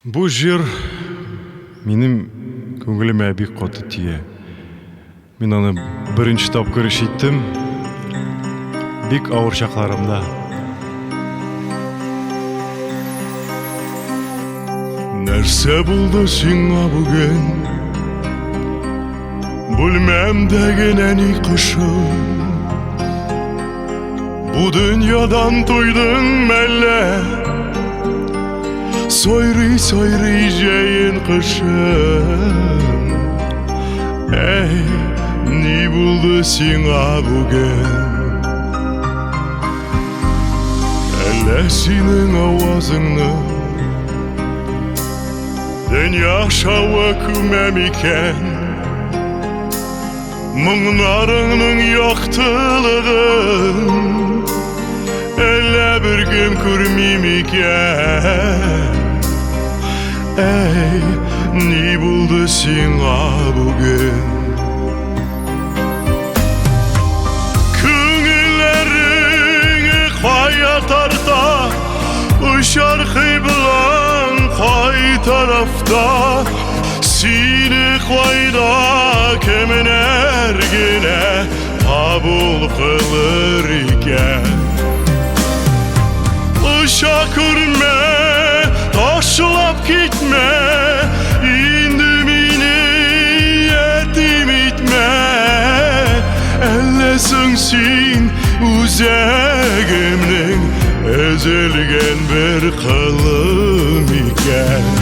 Бу жер менің көңіліме бик каты тие. Мен аны бірінші тапкыр ишеттім, бик ауыр шакларымда. Нәрсе булды сиңа бүген? Бүлмәмдәге нәни кышым. Бу дөньядан туйдың мәллә? Сойрый җәен кышым. Эй, ни булды сиңа бүген? Әллә синең авазыңны дөнья шавы күмәм икән? Моңнарыңның яктылыгын әллә бер кем күрмим икән? Эй, ни булды сиңа бүген? Күңелләреңе кая тарта, очар кыйблаң кай тарафта? Сине кайда кемнәр генә кабул кылыр икән? Uşa күрмә, ташлап китмә, инде мине ятим итмә. Әллә соң син үзәгемнең өзелгән бер кылым икән?